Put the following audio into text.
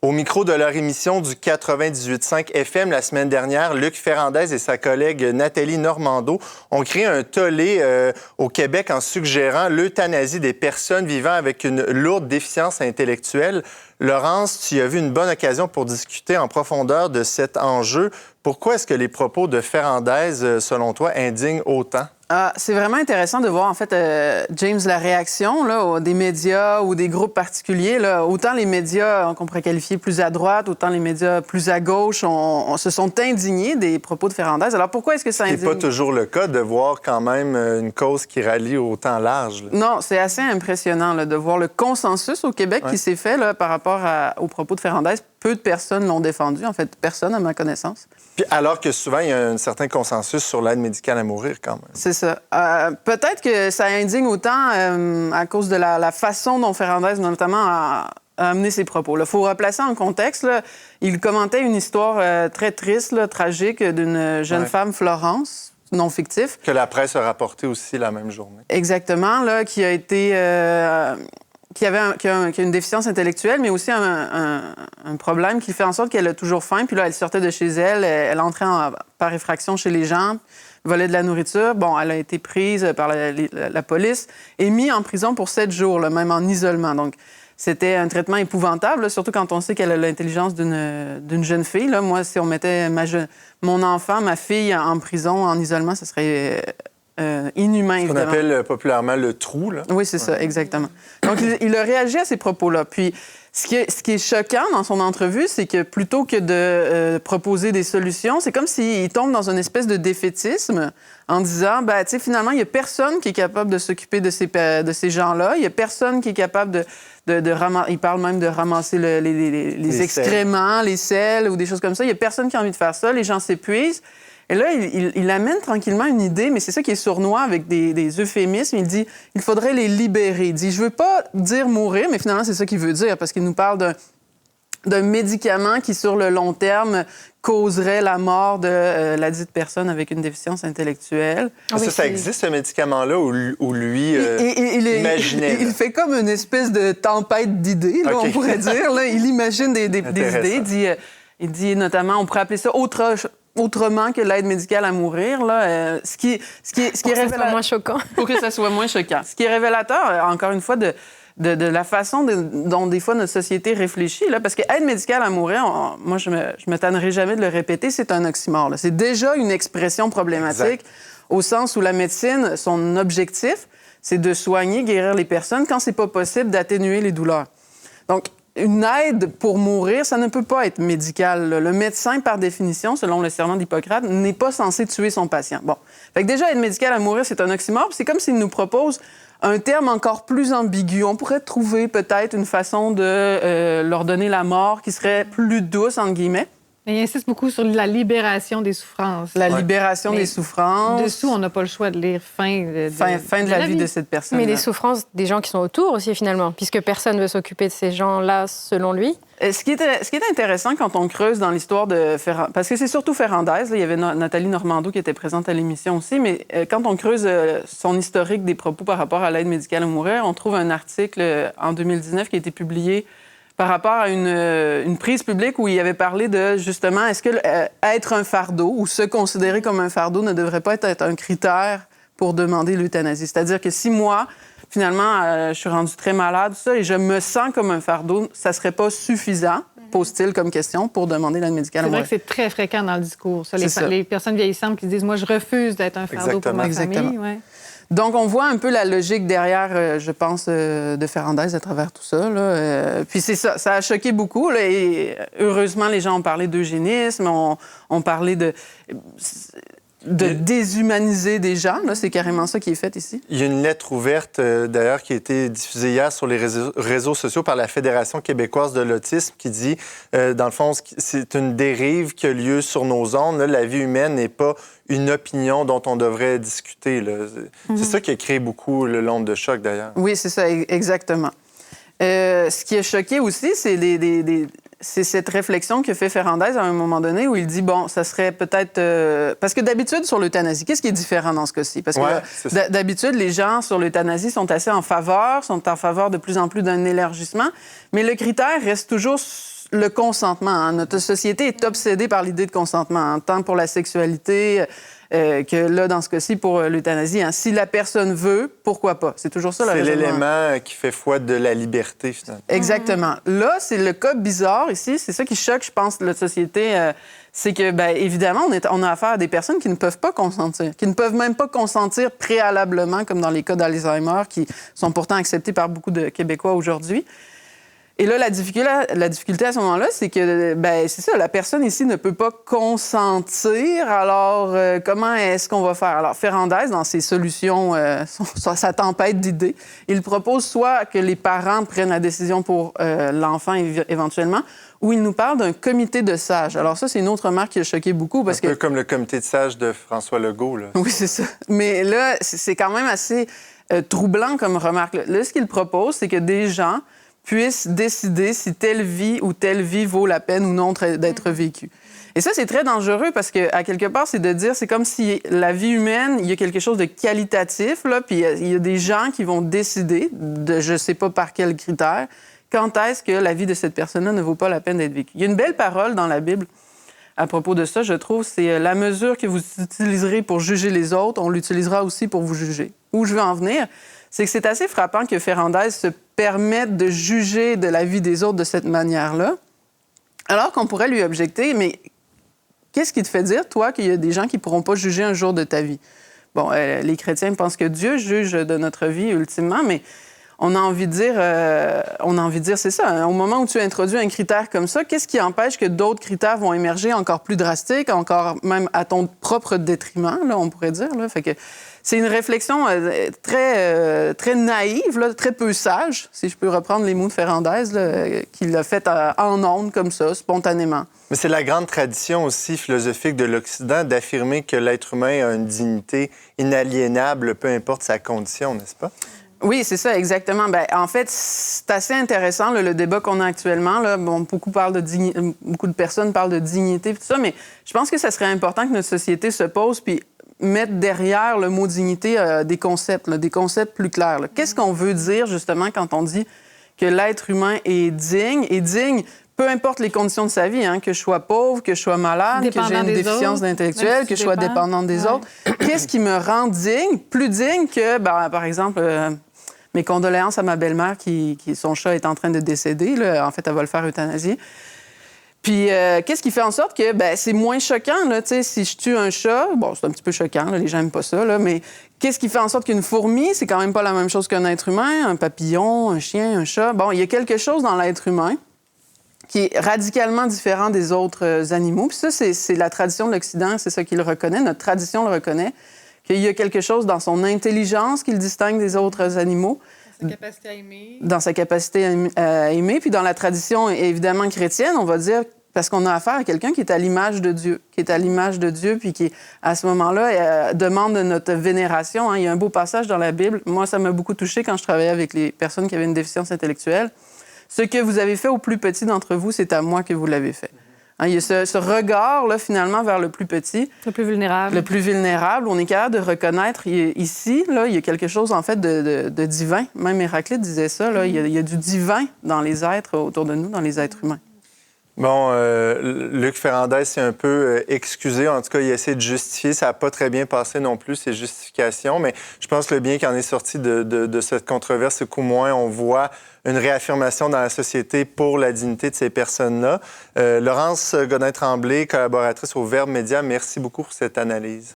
Au micro de leur émission du 98.5 FM la semaine dernière, Luc Ferrandez et sa collègue Nathalie Normando ont créé un tollé au Québec en suggérant l'euthanasie des personnes vivant avec une lourde déficience intellectuelle. Laurence, tu as vu une bonne occasion pour discuter en profondeur de cet enjeu. Pourquoi est-ce que les propos de Ferrandez, selon toi, indignent autant? C'est vraiment intéressant de voir, en fait, James, la réaction là, des médias ou des groupes particuliers. Là, autant les médias qu'on pourrait qualifier plus à droite, autant les médias plus à gauche se sont indignés des propos de Ferrandez. Alors, pourquoi est-ce que ça indigne? C'est pas toujours le cas de voir quand même une cause qui rallie autant large. Là. Non, c'est assez impressionnant là, de voir le consensus au Québec qui s'est fait là, par rapport aux propos de Ferrandez. Peu de personnes l'ont défendu, en fait, personne à ma connaissance. Puis alors que souvent, il y a un certain consensus sur l'aide médicale à mourir quand même. C'est ça. Peut-être que ça indigne autant à cause de la façon dont Ferrandez, notamment, a amené ses propos. Il faut replacer en contexte. Là, il commentait une histoire très triste, là, tragique, d'une jeune femme, Florence, non fictif. Que la presse a rapporté aussi la même journée. Exactement, là, qui a été... qui a une déficience intellectuelle, mais aussi un problème qui fait en sorte qu'elle a toujours faim. Puis là, elle sortait de chez elle, elle entrait par effraction chez les gens, volait de la nourriture. Bon, elle a été prise par la police et mise en prison pour 7 jours, là, même en isolement. Donc, c'était un traitement épouvantable, là, surtout quand on sait qu'elle a l'intelligence d'une jeune fille. Là. Moi, si on mettait mon enfant, ma fille en prison, en isolement, ce serait... inhumain, ce qu'on appelle populairement le trou. Là. Oui, c'est ça, exactement. Donc, il a réagi à ces propos-là. Puis, ce qui est choquant dans son entrevue, c'est que plutôt que de proposer des solutions, c'est comme s'il tombe dans une espèce de défaitisme en disant, ben, tu sais, finalement, il n'y a personne qui est capable de s'occuper de ces gens-là. Il n'y a personne qui est capable de ramasser... Il parle même de ramasser les excréments, les selles ou des choses comme ça. Il n'y a personne qui a envie de faire ça. Les gens s'épuisent. Et là, il amène tranquillement une idée, mais c'est ça qui est sournois avec des euphémismes. Il dit il faudrait les libérer. Il dit je veux pas dire mourir, mais finalement, c'est ça qu'il veut dire, parce qu'il nous parle d'un médicament qui, sur le long terme, causerait la mort de la dite personne avec une déficience intellectuelle. Ça existe, ce médicament-là, ou lui imaginait? Il fait comme une espèce de tempête d'idées, là, on pourrait dire. Là. Il imagine des idées. Il dit notamment, on pourrait appeler ça autrement que l'aide médicale à mourir, là, ce qui est révélateur, moins choquant. Pour que ça soit moins choquant. Ce qui est révélateur, encore une fois, de la façon dont des fois notre société réfléchit, là, parce que aide médicale à mourir, moi je me tannerai jamais de le répéter, c'est un oxymore. Là. C'est déjà une expression problématique au sens où la médecine, son objectif, c'est de soigner, guérir les personnes quand c'est pas possible d'atténuer les douleurs. Donc une aide pour mourir, ça ne peut pas être médical. Le médecin, par définition, selon le serment d'Hippocrate, n'est pas censé tuer son patient. Bon. Fait que déjà, aide médicale à mourir, c'est un oxymore. C'est comme s'il nous propose un terme encore plus ambigu. On pourrait trouver peut-être une façon de leur donner la mort qui serait plus douce, entre guillemets. Mais il insiste beaucoup sur la libération des souffrances. La libération des souffrances. Dessous, on n'a pas le choix de lire fin de la vie de cette personne. Mais les souffrances des gens qui sont autour aussi, finalement, puisque personne ne veut s'occuper de ces gens-là, selon lui. Ce qui est intéressant quand on creuse dans l'histoire de Ferrandez, parce que c'est surtout Ferrandez, là, il y avait Nathalie Normando qui était présente à l'émission aussi, mais quand on creuse son historique des propos par rapport à l'aide médicale à mourir, on trouve un article en 2019 qui a été publié par rapport à une prise publique où il avait parlé de, justement, est-ce que être un fardeau ou se considérer comme un fardeau ne devrait pas être un critère pour demander l'euthanasie. C'est-à-dire que si moi, finalement, je suis rendue très malade, ça, et je me sens comme un fardeau, ça serait pas suffisant, pose-t-il comme question, pour demander l'aide médicale à mourir. C'est vrai que c'est très fréquent dans le discours. Ça, les personnes vieillissantes qui disent « moi, je refuse d'être un fardeau pour ma famille ». Ouais. Donc, on voit un peu la logique derrière, je pense, de Ferrandez à travers tout ça. Là. Puis c'est ça, ça a choqué beaucoup. Là, et heureusement, les gens ont parlé d'eugénisme, ont parlé de déshumaniser des gens. Là, c'est carrément ça qui est fait ici. Il y a une lettre ouverte, d'ailleurs, qui a été diffusée hier sur les réseaux sociaux par la Fédération québécoise de l'autisme qui dit, dans le fond, c'est une dérive qui a lieu sur nos ondes. Là, la vie humaine n'est pas une opinion dont on devrait discuter. Là. C'est ça qui a créé beaucoup l'onde de choc, d'ailleurs. Oui, c'est ça, exactement. Ce qui a choqué aussi, c'est cette réflexion que fait Ferrandez à un moment donné où il dit, bon, ça serait peut-être... Parce que d'habitude, sur l'euthanasie, qu'est-ce qui est différent dans ce cas-ci? Parce que d'habitude, les gens sur l'euthanasie sont assez en faveur de plus en plus d'un élargissement, mais le critère reste toujours le consentement. Hein. Notre société est obsédée par l'idée de consentement, hein, tant pour la sexualité que là, dans ce cas-ci, pour l'euthanasie. Hein. Si la personne veut, pourquoi pas? C'est toujours ça le raisonnement. C'est l'élément qui fait foi de la liberté, finalement. Exactement. Là, c'est le cas bizarre ici. C'est ça qui choque, je pense, notre société. C'est que, bien, évidemment, on a affaire à des personnes qui ne peuvent pas consentir, qui ne peuvent même pas consentir préalablement, comme dans les cas d'Alzheimer, qui sont pourtant acceptés par beaucoup de Québécois aujourd'hui. Et là, la difficulté à ce moment-là, c'est que, ben, c'est ça, la personne ici ne peut pas consentir. Alors, comment est-ce qu'on va faire? Alors, Ferrandez, dans ses solutions, sa tempête d'idées, il propose soit que les parents prennent la décision pour l'enfant éventuellement, ou il nous parle d'un comité de sages. Alors ça, c'est une autre remarque qui a choqué beaucoup. Parce un peu comme le comité de sages de François Legault, là. Oui, c'est ça. Mais là, c'est quand même assez troublant comme remarque. Là, ce qu'il propose, c'est que des gens puissent décider si telle vie ou telle vie vaut la peine ou non d'être vécue. Et ça, c'est très dangereux parce qu'à quelque part, c'est de dire, c'est comme si la vie humaine, il y a quelque chose de qualitatif, là, puis il y a des gens qui vont décider, de je ne sais pas par quels critères, quand est-ce que la vie de cette personne-là ne vaut pas la peine d'être vécue. Il y a une belle parole dans la Bible à propos de ça, je trouve, c'est la mesure que vous utiliserez pour juger les autres, on l'utilisera aussi pour vous juger. Où je veux en venir, c'est que c'est assez frappant que Ferrandez se permette de juger de la vie des autres de cette manière-là, alors qu'on pourrait lui objecter, mais qu'est-ce qui te fait dire, toi, qu'il y a des gens qui ne pourront pas juger un jour de ta vie? Bon, les chrétiens pensent que Dieu juge de notre vie ultimement, mais on a envie de dire, c'est ça, hein, au moment où tu introduis un critère comme ça, qu'est-ce qui empêche que d'autres critères vont émerger encore plus drastiques, encore même à ton propre détriment, là, on pourrait dire, là. Fait que c'est une réflexion très naïve, là, très peu sage, si je peux reprendre les mots de Ferrandez, là, qu'il a fait en ondes, comme ça, spontanément. Mais c'est la grande tradition aussi philosophique de l'Occident d'affirmer que l'être humain a une dignité inaliénable, peu importe sa condition, n'est-ce pas? Oui, c'est ça, exactement. Bien, en fait, c'est assez intéressant, là, le débat qu'on a actuellement. Là. Bon, beaucoup de personnes parlent de dignité et tout ça, mais je pense que ça serait important que notre société se pose puis mette derrière le mot dignité des concepts plus clairs. Là. Qu'est-ce qu'on veut dire, justement, quand on dit que l'être humain est digne? Et digne, peu importe les conditions de sa vie, hein, que je sois pauvre, que je sois malade, que j'ai une déficience intellectuelle, que je sois dépendante des autres. Qu'est-ce qui me rend digne? Plus digne que, par exemple... mes condoléances à ma belle-mère qui son chat est en train de décéder. Là. En fait, elle va le faire euthanasier. Puis, qu'est-ce qui fait en sorte que c'est moins choquant, là, si je tue un chat? Bon, c'est un petit peu choquant, là, les gens n'aiment pas ça, là, mais qu'est-ce qui fait en sorte qu'une fourmi, c'est quand même pas la même chose qu'un être humain, un papillon, un chien, un chat? Bon, il y a quelque chose dans l'être humain qui est radicalement différent des autres animaux. Puis ça, c'est la tradition de l'Occident, c'est ça qu'il le reconnaît, notre tradition le reconnaît. Qu'il y a quelque chose dans son intelligence qui le distingue des autres animaux. Dans sa capacité à aimer. Dans sa capacité à aimer. Puis dans la tradition, évidemment, chrétienne, on va dire, parce qu'on a affaire à quelqu'un qui est à l'image de Dieu, puis qui, à ce moment-là, demande notre vénération. Hein. Il y a un beau passage dans la Bible. Moi, ça m'a beaucoup touchée quand je travaillais avec les personnes qui avaient une déficience intellectuelle. Ce que vous avez fait au plus petit d'entre vous, c'est à moi que vous l'avez fait. Hein, il y a ce regard, là, finalement, vers le plus petit. Le plus vulnérable. Le plus vulnérable. On est capable de reconnaître, ici, là, il y a quelque chose, en fait, de divin. Même Héraclite disait ça, là, il y a du divin dans les êtres autour de nous, dans les êtres humains. Bon, Luc Ferrandez s'est un peu excusé. En tout cas, il a essayé de justifier. Ça n'a pas très bien passé non plus, ses justifications. Mais je pense que le bien qui en est sorti de cette controverse, c'est qu'au moins, on voit une réaffirmation dans la société pour la dignité de ces personnes-là. Laurence Godin-Tremblay, collaboratrice au Verbe Média, merci beaucoup pour cette analyse.